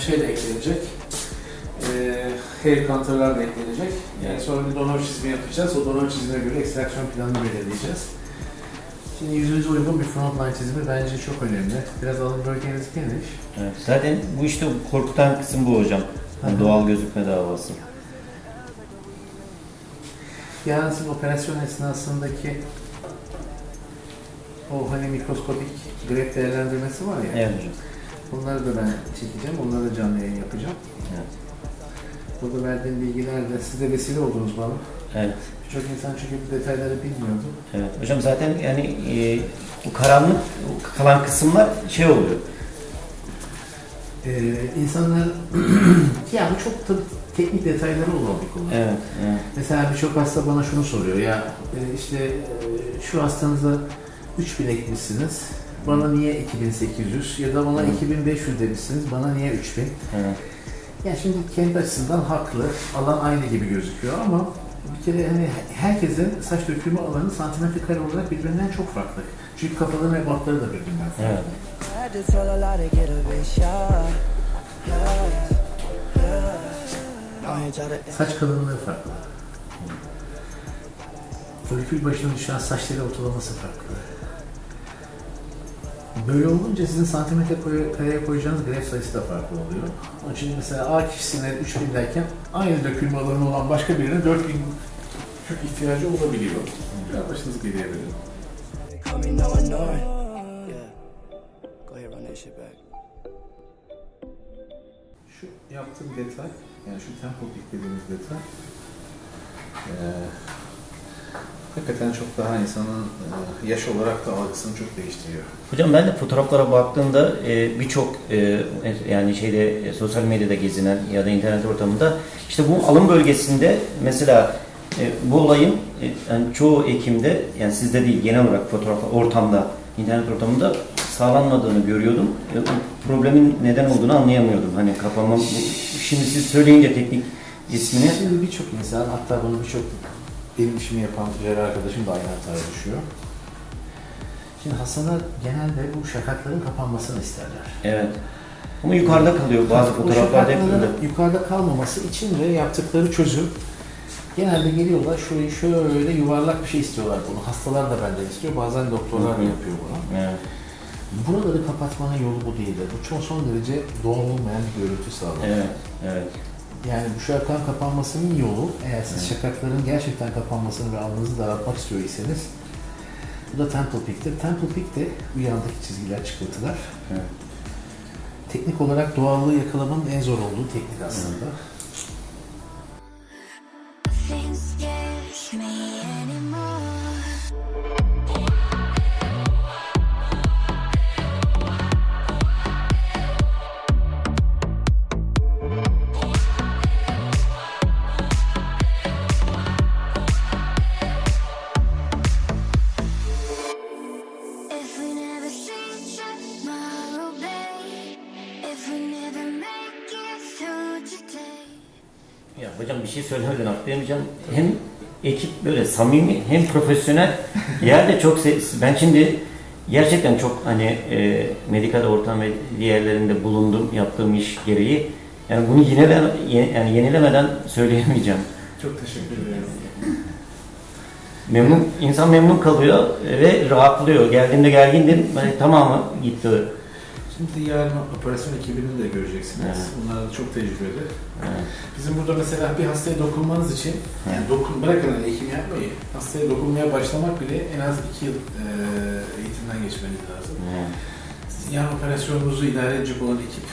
şey de eklenecek. Hair counter'lar da eklenecek. Yani sonra bir donör çizimi yapacağız. O donör çizimine göre ekstraksiyon planını belirleyeceğiz. Şimdi yüzünüze uygun bir frontline çizimi bence çok önemli. Biraz alın bölgeniz geniş. Evet, zaten bu işte korkutan kısım bu hocam. Yani doğal gözükme davası. Yani siz operasyon esnasındaki o hani mikroskopik grep değerlendirmesi var ya. Evet hocam. Bunları da ben çekeceğim. Onları da canlı yayın yapacağım. Evet. Burada verdiğim bilgiler de siz de vesile oldunuz bana. Evet. Birçok insan çünkü bu detayları bilmiyordu. Evet. Hocam zaten yani bu karanlık kalan kısımlar şey oluyor. İnsanlar ya bu çok tabii teknik detayları olan bir konu. Evet. Evet. Mesela birçok hasta bana şunu soruyor ya işte şu hastanıza 3000 ekmişsiniz. Bana niye 2800 ya da bana 2500 demişsiniz. Bana niye 3000? Evet. Yani şimdi kendi açısından haklı. Alan aynı gibi gözüküyor ama bir kere hani herkesin saç dökülme alanı santimetre kare olarak birbirinden çok farklı. Çünkü kafaların ebatları da birbirinden farklı. Evet. Saç kalınlığı farklı. Folikül başına düşen saçları ortalaması farklı. Böyle olunca sizin santimetre kareye koyacağınız gref sayısı da farklı oluyor. Onun için mesela A kişisine 3000 derken aynı dökülme alanı olan başka birine 4000 kök ihtiyacı olabiliyor. Biraz başınızı geriye verin. Şu yaptığım detay, yani şu tempo peak dediğimiz detay hakikaten çok daha insanın yaş olarak da algısını çok değiştiriyor. Hocam ben de fotoğraflara baktığımda birçok yani sosyal medyada gezinen ya da internet ortamında işte bu alın bölgesinde mesela bu olayın yani çoğu hekimde yani sizde değil genel olarak fotoğraf ortamda internet ortamında sağlanmadığını görüyordum. Problemin neden olduğunu anlayamıyordum. Hani kafamı şimdi siz söyleyince teknik ismini. Şimdi birçok insan hatta bunu birçok benim işimi yapan cerrah arkadaşım da aynı hataya düşüyor. Şimdi hastalar genelde bu şakakların kapanmasını isterler. Evet. Ama yukarıda kalıyor bazı fotoğraflarda hep öyle. Yukarıda kalmaması için de yaptıkları çözüm genelde geliyorlar şurayı şöyle yuvarlak bir şey istiyorlar bunu. Hastalar da benden istiyor. Bazen doktorlar da yapıyor bunu. Evet. Buraları kapatmanın yolu bu değildir. Bu çok son derece doğal olmayan bir görüntü sağlar. Evet. Evet. Yani bu şakağın kapanmasının yolu, eğer siz şakakların gerçekten kapanmasını ve alnınızı daraltmak istiyor iseniz, bu da temple peak'tir. Temple peak de bu yandaki çizgiler, çıkıntılar. Evet. Teknik olarak doğallığı yakalamanın en zor olduğu teknik aslında. Ya hocam bir şey söylemeden atlayamayacağım. Hem ekip böyle samimi hem profesyonel. Yerde çok ben şimdi gerçekten çok hani medikal ortam ve diğerlerinde bulundum yaptığım iş gereği. Yani bunu yani yenilemeden söyleyemeyeceğim. Çok teşekkür ederim. İnsan memnun kalıyor ve rahatlıyor. Geldiğimde gergindim. Yani tamamı gitti. Şimdi yarın operasyon ekibini de göreceksiniz. Evet. Bunlar da çok tecrübeli. Evet. Bizim burada mesela bir hastaya dokunmanız için, yani bırakın hani hekim yapmayı, hastaya dokunmaya başlamak bile en az 2 yıl eğitimden geçmeniz lazım. Evet. Sizin yan operasyonunuzu idare edecek olan ekip,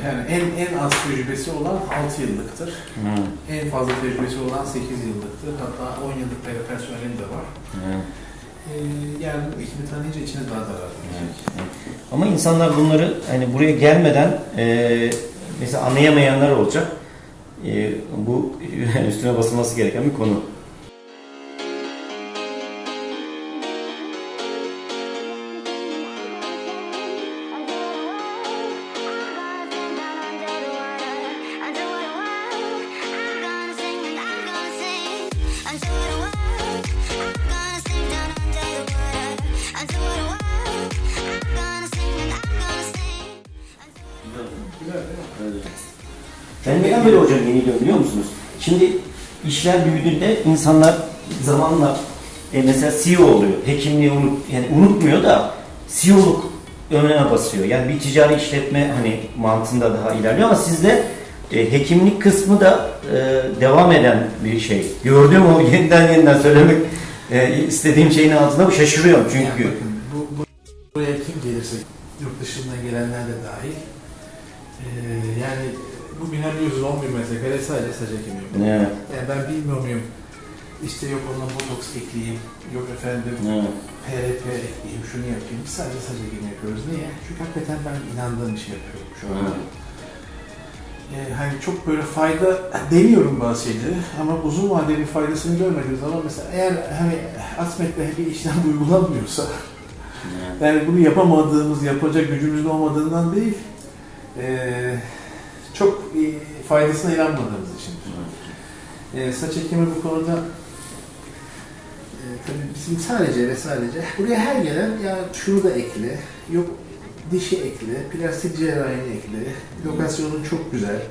yani en az tecrübesi olan 6 yıllıktır. Evet. En fazla tecrübesi olan 8 yıllıktır. Hatta 10 yıllık personeli de var. Evet. Yani ekibi tanıyınca içine daha da rahat edecek. Evet. Ama insanlar bunları hani buraya gelmeden mesela anlayamayanlar olacak. Bu üstüne basılması gereken bir konu. Güzel değil mi? Evet. Ben neden böyle hocam yeniliyorum biliyor musunuz? Şimdi işler büyüdüğünde insanlar zamanla mesela CEO oluyor. Hekimliği yani unutmuyor da CEO'luk önüne basıyor. Yani bir ticari işletme hani mantığında daha ilerliyor ama sizde hekimlik kısmı da devam eden bir şey. Gördüğüm o yeniden söylemek istediğim şeyin altında bu şaşırıyorum çünkü. Yani bakın, buraya kim gelirse, yurt dışından gelenler de dahil, yani bu bina 111 metrekare sadece saç ekimi yok. Evet. Yani ben bilmiyor muyum, işte yok ona botoks ekleyeyim, yok efendim Evet. PRP ekleyeyim, şunu yapayım. Biz sadece saç ekimi yapıyoruz. Niye? Çünkü hakikaten ben inandığım işi yapıyorum şu an. Evet. Hani çok böyle fayda deniyorum bazı şeyleri ama uzun vadeli faydasını görmediğimiz zaman mesela eğer hani ASMET'te bir işlem uygulanmıyorsa yani bunu yapamadığımız, yapacak gücümüzün olmadığından değil çok faydasına inanmadığımız için. Saç ekimi bu konuda tabii bizim sadece buraya her gelen ya şunu da ekle, yok dişi ekle, plastik cerrahini ekle, lokasyonun çok güzel.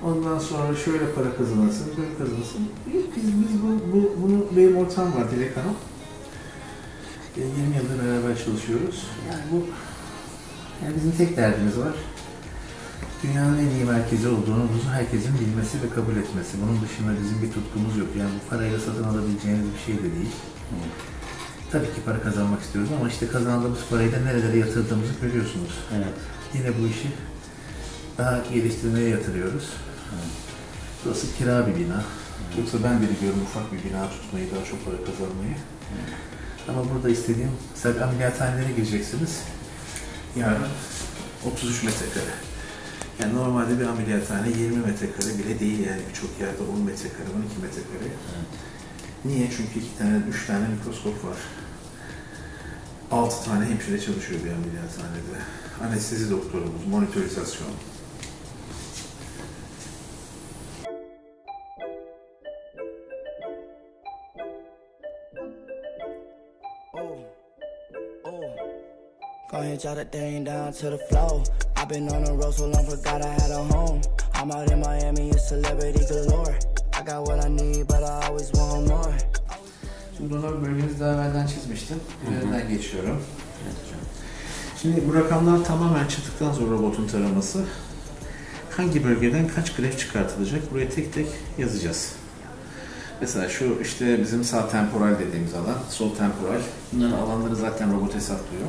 Ondan sonra şöyle para kazanırsın, böyle kazanırsın. Biz bunu benim ortağım var Dilek Hanım. 20 yıldır beraber çalışıyoruz. Yani bizim tek derdimiz var. Dünyanın en iyi merkezi olduğumuzu herkesin bilmesi ve kabul etmesi. Bunun dışında bizim bir tutkumuz yok. Yani bu parayla satın alabileceğiniz bir şey de değil. Tabii ki para kazanmak istiyoruz ama işte kazandığımız parayı da nerelere yatırdığımızı görüyorsunuz. Evet. Yine bu işi daha geliştirmeye yatırıyoruz. Burası kira bir bina. Yoksa ben de biliyorum ufak bir bina tutmayı, daha çok para kazanmayı. Ama burada istediğim, mesela ameliyathanelere gireceksiniz. Yarın 33 metrekare. Yani normalde bir ameliyathane 20 metrekare bile değil yani birçok yerde 10 metrekare, 12 metrekare. Evet. Niye? Çünkü 3 tane mikroskop var. 6 tane hemşire çalışıyor bir ameliyathanede. Anestezi doktorumuz, monitorizasyon. Go ahead, jot that thing down to the floor. I've been on the road so long, forgot I had a home. I'm out in Miami, it's celebrity galore. I got what I need, but I always want more. Şimdi donör bölgemizi daha evvelden çizmiştim. Üzerinden geçiyorum. Evet hocam. Şimdi bu rakamlar tamamen çıktıktan sonra robotun taraması. Hangi bölgeden kaç gref çıkartılacak? Buraya tek tek yazacağız. Mesela şu işte bizim sağ temporal dediğimiz alan, sol temporal. Bunların alanları zaten robot hesaplıyor.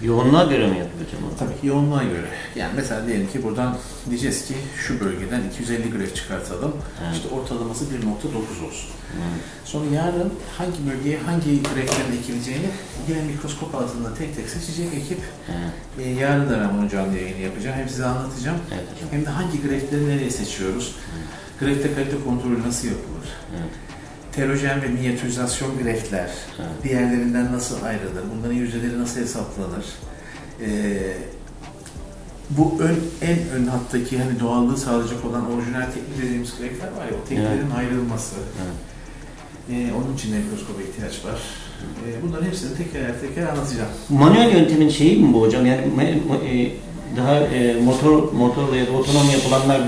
Yoğunluğa göre mi yapıyor hocam? Tabii ki yoğunluğa göre. Yani mesela diyelim ki buradan diyeceğiz ki şu bölgeden 250 gref çıkartalım. Evet. İşte ortalaması 1.9 olsun. Evet. Sonra yarın hangi bölgeye hangi greflerin ekileceğini yine mikroskop altında tek tek seçecek ekip. Evet. Yarın da ben bunu canlı yayını yapacağım. Hem size anlatacağım. Evet hocam. Hem de hangi grefleri nereye seçiyoruz. Grefte kalite kontrolü nasıl yapılır? Evet. Terojen ve minyatürizasyon greftler Evet. diğerlerinden nasıl ayrılır? Bunların yüzdeleri nasıl hesaplanır? Bu en ön hattaki hani doğallığı sağlayacak olan orijinal teknik dediğimiz greftler var ya, o tekniklerin ayrılması. Evet. Onun için mikroskopa ihtiyaç var. Bunların hepsini teker teker anlatacağım. Manuel yöntemin şeyi mi bu hocam? Yani daha motorla ya da otonom yapılanlar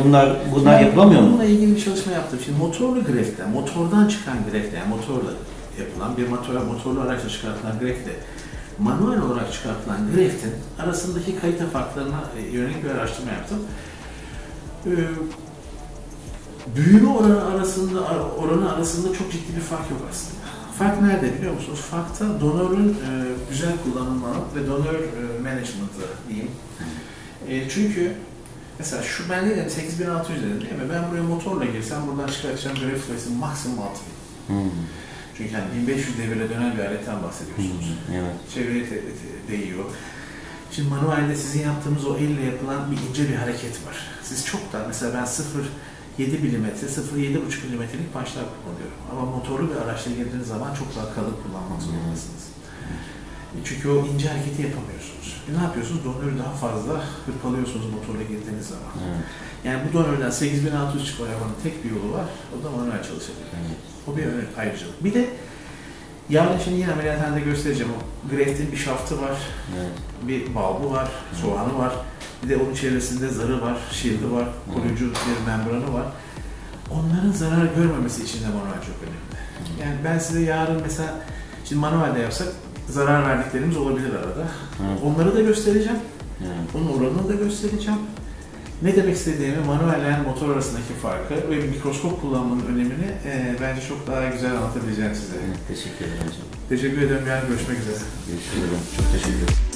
bunlar yapılamıyor mu? Bununla ilgili bir çalışma yaptım. Şimdi motorlu greften, motordan çıkan greften, yani motorla yapılan bir motorlu araçla çıkartılan grefle manuel olarak çıkartılan greftin arasındaki kalite farklarına yönelik bir araştırma yaptım. Büyüme oranı arasında çok ciddi bir fark yok aslında. Fark nerede biliyor musunuz? Farkta donörün güzel kullanımı ve donör management'ı diyeyim. Çünkü mesela şu ben dedim 8600 dedim değil mi? Ben buraya motorla girsem buradan çıkartacağım gref sayısı maksimum 6000. Çünkü yani 1500 devire dönen bir aletten bahsediyorsunuz. Evet. Çevreye değiyor. Şimdi manuelde sizin yaptığımız o elle yapılan bir ince bir hareket var. Siz çok da mesela ben 0.7 mm, 0.7.5 mm'lik punchlar kullanıyorum. Ama motorlu bir araçla girdiğiniz zaman çok daha kalın kullanmak zorundasınız. Çünkü o ince hareketi yapamıyorsunuz. Ne yapıyorsunuz? Donörü daha fazla hırpalıyorsunuz motorla girdiğiniz zaman. Evet. Yani bu donörden 8600 çıkma yapmanın tek bir yolu var. O da manuel çalışabilir. Evet. O bir ayrıcalık. Bir de Yarın şimdi yine ameliyathanede göstereceğim. O graftin bir şaftı var, Evet. bir balbu var, soğanı var. Bir de onun çevresinde zarı var, shield'ı var, koruyucu bir membranı var. Onların zarar görmemesi için de manuel çok önemli. Yani ben size yarın mesela, şimdi manuelde yapsak zarar verdiklerimiz olabilir arada. Onları da göstereceğim. Onun oranını da göstereceğim. Ne demek istediğimi, manuelle yani motor arasındaki farkı ve mikroskop kullanmanın önemini bence çok daha güzel anlatabileceğim size. Teşekkür ederim hocam. Teşekkür ederim. Yarın görüşmek üzere. Görüşürüz hocam. Çok teşekkür ederim.